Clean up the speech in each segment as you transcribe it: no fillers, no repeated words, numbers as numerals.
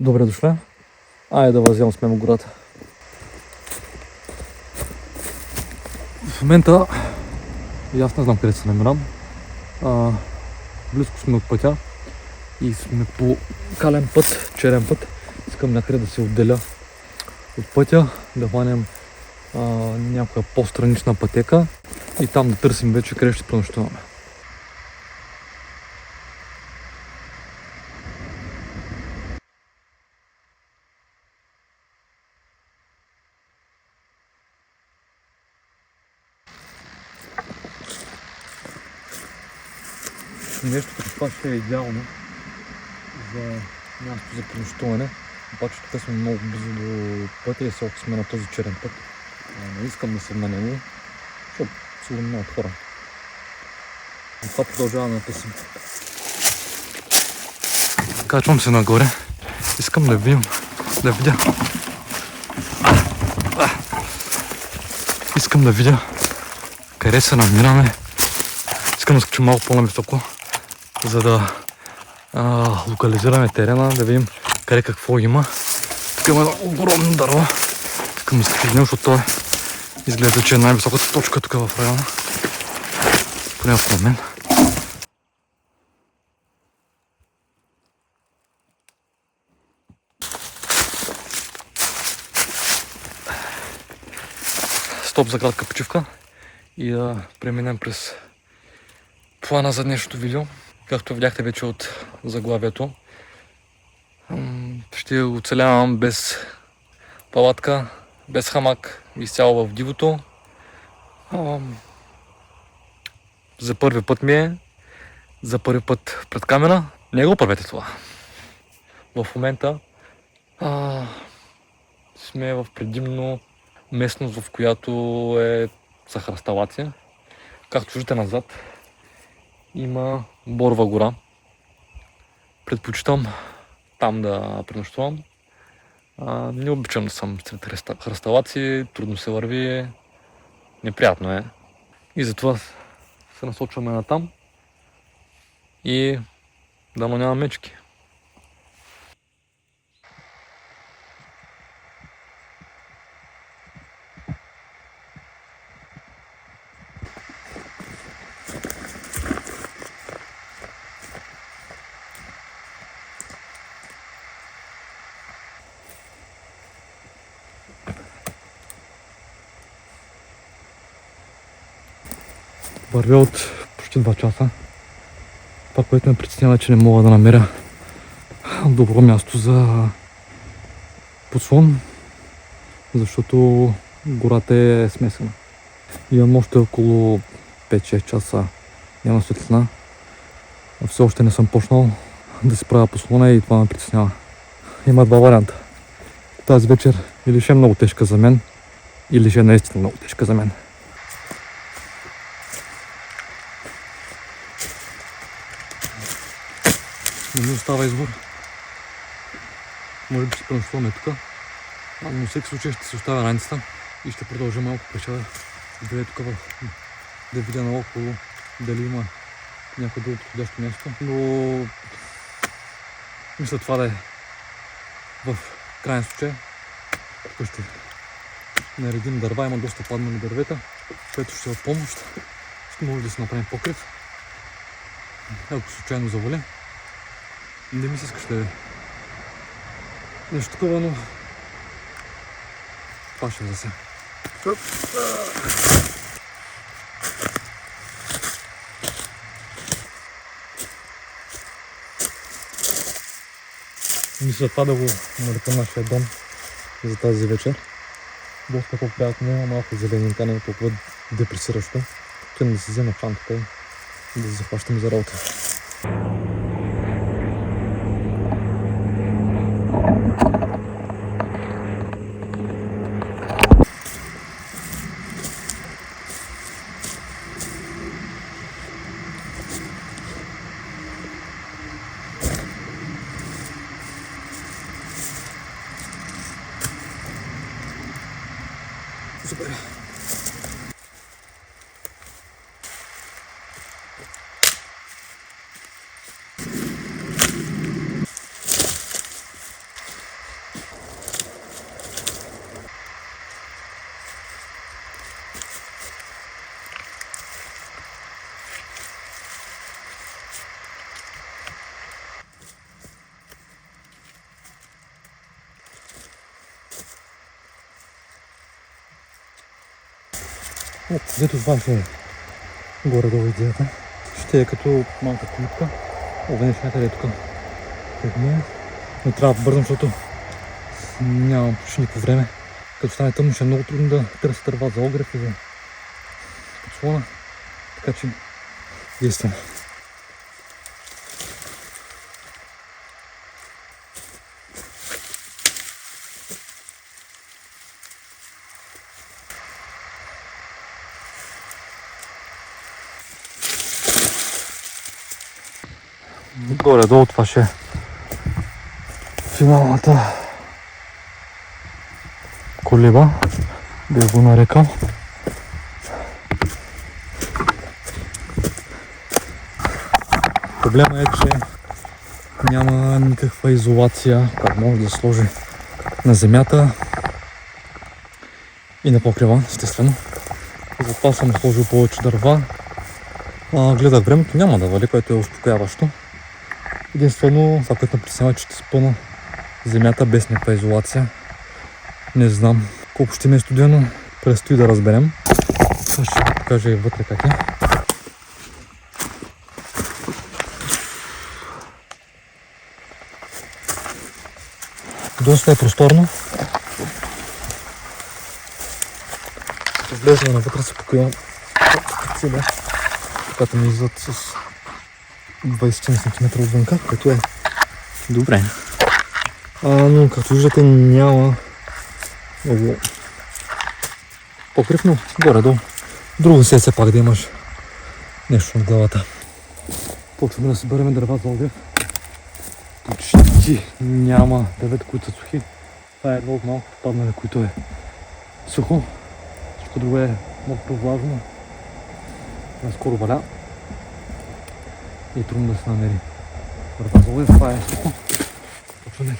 Добре дошла. Айде да възьмем смемо гората. В момента и аз не знам къде се намирам. Близко сме от пътя и сме по кален път, черен път. Искам някъде да се отделя от пътя, да хванем някоя по-странична пътека и там да търсим вече къде ще пренощуваме. Нещо като това ще е идеално за място за пренощуване. Обаче тук сме много близо до пътя и сега сме на този черен път. Не искам да съм на него, защото сигурно много хора. И това продължава да тъсим. Качвам се нагоре. Искам да видя. Искам да видя къде се намираме. Искам да скачам малко по-нависоко, за да локализираме терена, да видим къде какво има. Тук има едно огромно дърво. Искам да се видим, защото той изглежда, че е най-високата точка тук в района. Поне в момент. Стоп за кратка почивка и да преминем през плана за днешното видео. Както видяхте вече от заглавието, ще оцелявам без палатка, без хамак, изцяло в дивото. За първи път ми е, за първи път пред камера. Не го правете това. В момента сме в предимно местност, в която е за хръсталация. Както виждате назад, има Борова гора. Предпочитам там да пренощувам. Не обичам да съм сред хръсталаци, трудно се върви, неприятно е. И затова се насочваме на там и дано няма мечки. Вървя от почти 2 часа. Това, което ме притеснява, че не мога да намеря добро място за подслон, защото гората е смесена. Имам още около 5-6 часа няма светлина. Все още не съм почнал да си правя подслона и това ме притеснява. Има два варианта. Тази вечер или ще е много тежка за мен, или ще е наистина много тежка за мен. Не ми остава избор. Може би ще пренощуваме тук. Но във всеки случай ще се оставя раницата и ще продължа малко пеша да видя тук, да видя наоколо дали има някое друго подходящо място. Но мисля това да е в крайен случай. Тук ще наредим дърва, има доста паднали дървета, което ще е от помощ. Ще може да си направим покрив. Ако случайно завали. Не ми се искаш да е нещо такова, но това ще е за сега. Мисля това да го нарека нашия дом за тази вечер. Доста по-приятно, има малко зеленинка, не е толкова депресиращо. Тъм да си взема чантата и да се захващаме за работа. Супер. Ето това ще е горе-долу идеята. Ще е като малка клипка. Овенеш някъде тук пред нея. Но трябва да бързам, защото нямам почти никакво време. Като стане тъмно, ще е много трудно да търся дърва за огрев и за подслона. Така че действам. Горе-долу това ще е финалната колиба, бих го нарекал. Проблема е, че няма никаква изолация, която може да сложи на земята и на покрива, естествено. Затова съм сложил повече дърва. Гледах времето, няма да вали, което е успокояващо. Единствено, това, което ме притеснява, че ще спъна земята без някаква изолация. Не знам колко ще ми е студено, предстои да разберем. Това ще ви покажа и вътре как е. Доста е просторно. Като влезем навътре, се покривам целя, когато ми излизат с 20 см отвънка, което е добре. Но като виждате няма много покрив, но горе-долу. Друго се все пак да имаш нещо над главата. Почваме да съберем дърва за огрев. Почти няма 9, които са сухи. Това е едно от малко паднали, които е сухо. Всичко друго е мокро, влажно. Наскоро валя. И трудно да се намери дърва за огрев. Това е сухо. Почваме.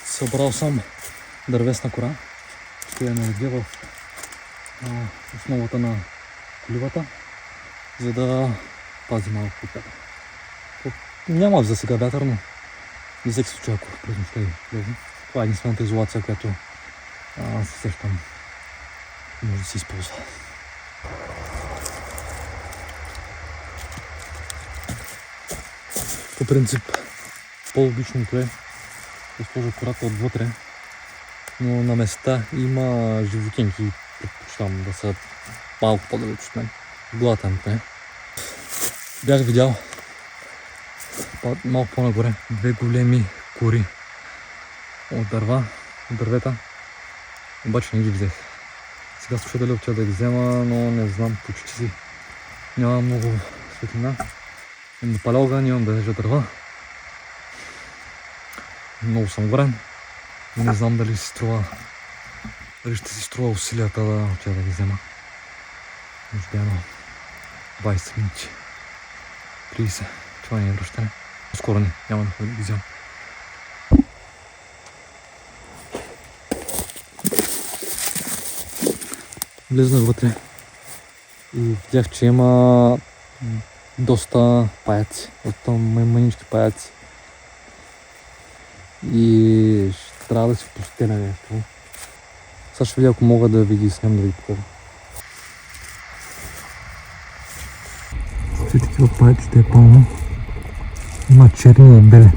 Събрал съм дървесна кора, ще я наведя в основата на коливата, за да пази малко от вятър. Няма за сега вятър, но за всеки случай, ако през нощта влезе. Това е единствената изолация, която се сещам, може да се използва. По принцип, по-логичното е да сложа кората отвътре, но на места има животинки и предпочитам да са малко по-далеч от мен. Главата ми е. Бях видял малко по-нагоре две големи кори от дървета, обаче не ги взех. Сега се чудя дали отида да ги взема, но не знам, почти си. Няма много светлина. Имам да паля огън, имам да режа дърва. Много съм горен. Не знам дали ще си струва усилията да отида да ги взема. Може би едно 20 минути. 30. Това не е връщане. Скоро няма да ходя да ги взема. Влезнах вътре и видях, че има доста паяци. Оттам мънички паяци. И ще трябва да си постеля нещо. Сега ще видя, ако мога да ви ги снем, да ви покажа. Все такива паяци ще е пълно. Има черни и бели.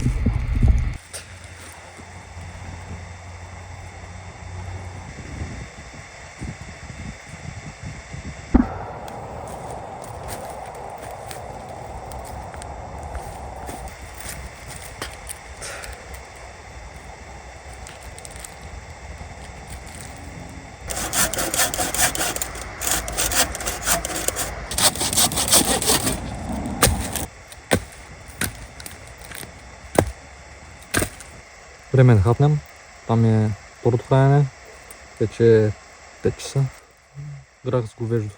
Време да хапнем. Там е второто хранене. Вече е 5 часа. Грах с говеждо.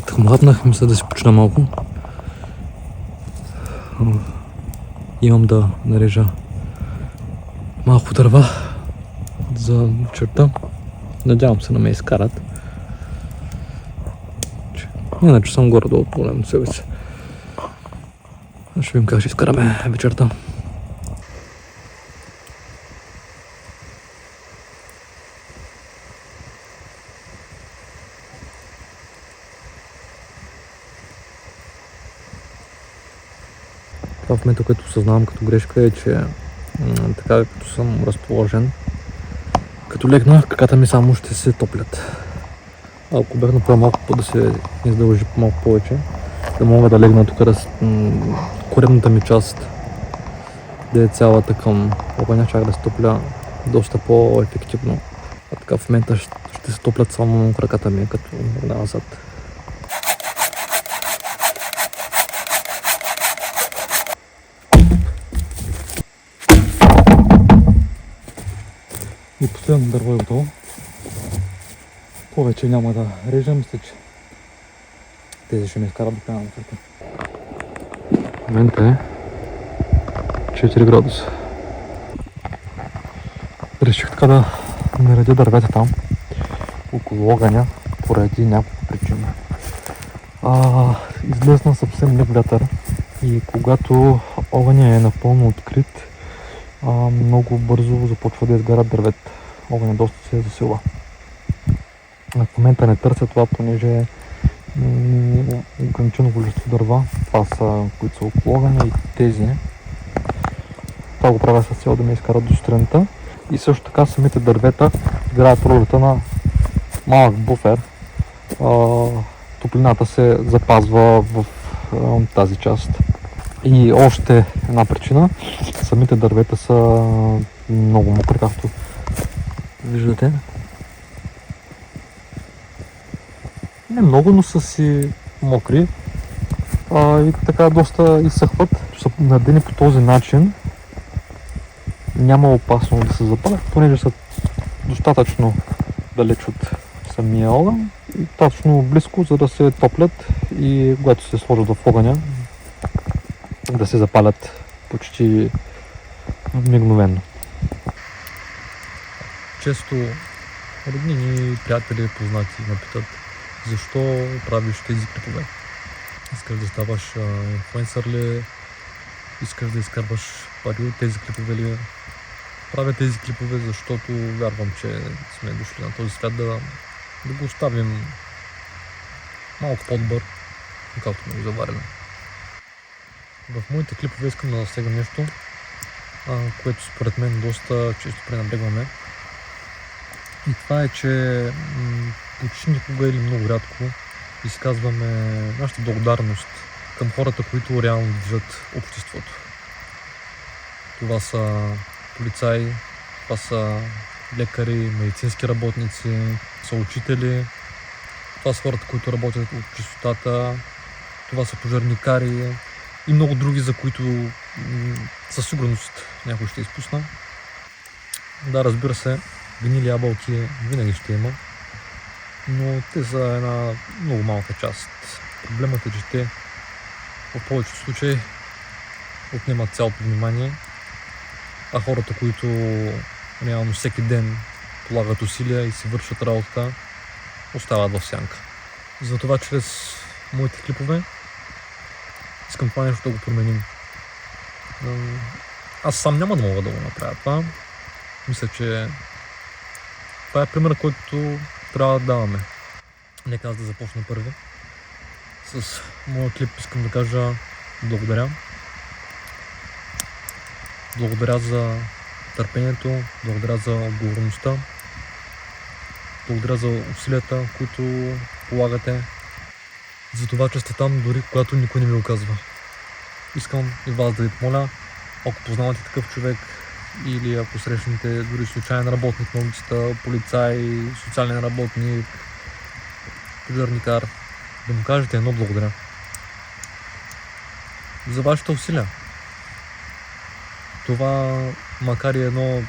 Така му хапнах, мисля да си почина малко. Имам да нарежа малко дърва за черта. Надявам се да ме изкарат. Иначе съм горе-долу по-голям себе си. Ще видим как ще изкараме вечерта. Това в момента, което осъзнавам като грешка е, че така като съм разположен, като легна, краката ми само ще се топлят. Ако бях направил малко да се издължи малко повече, да мога да легна тук коремната ми част, да е цялата към огъня, чак да се топля доста по-ефективно. А така в момента ще се топлят само краката ми, като назад. И последно дърво е готово. Повече няма да режем, мисля, че тези ще ме изкарат до края на вечерта. В момента е 4 градуса. Реших така да наредя дървета там, около огъня, поради няколко причини. Излезна съвсем лек вятър и когато огъня е напълно открит, много бързо започва да изгарят дървета. Огъня доста се засила. В момента не търся това, понеже е ограничено количество дърва. Това са, които са около огъня и тези. Това го правя с цел да ме изкарат до сутринта. И също така самите дървета играят ролята на малък буфер. Топлината се запазва в тази част. И още една причина. Самите дървета са много мокри, както виждате. Не много, но са си мокри и така доста изсъхват. Са надени по този начин. Няма опасно да се запалят, понеже са достатъчно далеч от самия огън и достатъчно близко, за да се топлят и когато се сложат в огъня, да се запалят почти мигновено. Често роднини, приятели, познати ме питат защо правиш тези клипове. Искаш да ставаш инфлуенсър ли? Искаш да изкарваш пари от тези клипове ли? Правя тези клипове, защото вярвам, че сме дошли на този свят да го оставим малко по-добър, както сме го заварили. В моите клипове искам да засегам нещо, което според мен доста често пренебрегваме. И това е, че почти никога или много рядко изказваме нашата благодарност към хората, които реално движат обществото. Това са полицаи, това са лекари, медицински работници, са учители, това са хората, които работят от чистотата, това са пожарникари и много други, за които със сигурност някой ще изпусна. Да, разбира се, гнили ябълки винаги ще има, но те са една много малка част. Проблемът е, че те в повечето случаи отнемат цялото внимание, а хората, които реално всеки ден полагат усилия и си вършат работата, остават в сянка. Затова чрез моите клипове искам това нещо да го променим. Аз сам няма да мога да го направя това. Мисля, че това е пример, който трябва да даваме. Нека аз да започна първи. С моя клип искам да кажа благодаря. Благодаря за търпението, благодаря за отговорността, благодаря за усилията, които полагате, за това, че сте там дори когато никой не ми го казва. Искам и вас да ви помоля, ако познавате такъв човек, или ако срещнете дори случайен работник на улицата, полицай, социален работник, пожарникар, да му кажете едно благодаря за вашите усилия. Това, макар и едно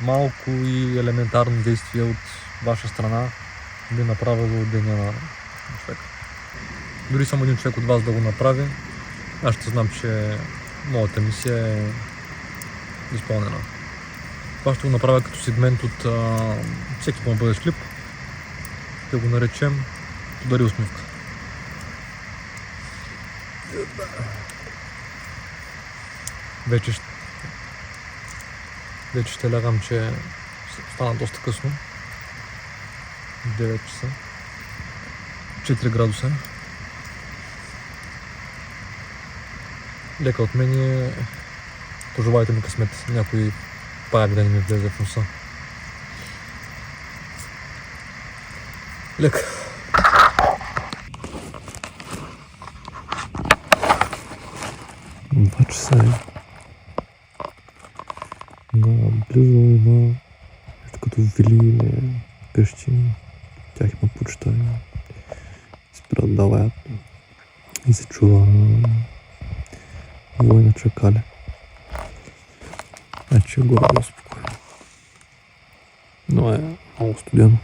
малко и елементарно действие от ваша страна, би направило деня на човека. Дори само един човек от вас да го направи, аз ще знам, че моята мисия е изпълнена. Това ще го направя като сегмент от всеки по-бъдещ клип. Да го наречем "Подари усмивка". Вече ще лягам, че стана доста късно. 9 часа. 4 градуса. Лека от мен е... Пожелайте ми късмет, някой паяк да не ми влезе в носа. Лека. Два часа е. Но близо има като вили къщи, тях има почта, спират да лаят и се чува вой на чакали. Значи е горе спокойно. Но е много студено.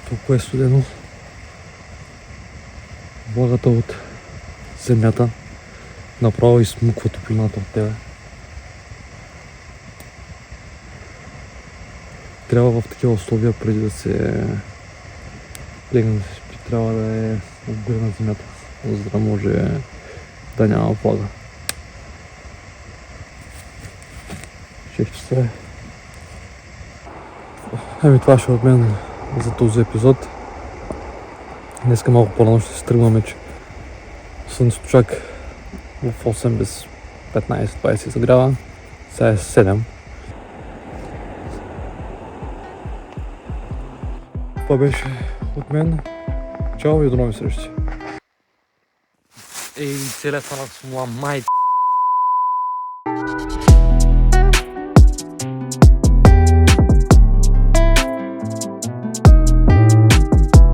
Толкова е студено. Влагата от земята направо изсмуква топлината от тебе. Трябва в такива условия, преди да се легне да се спи, трябва да е обгрена земята, за да може да няма влага. 6 часа е. Ами това ще е от мен за този епизод. Днеска малко по-рано ще се тръгваме, че слънцето чак в 8 без 15-20 загрява. Сега е 7. Това беше от мен. Чао и до нови срещи. Ей, телефонът с моя майка.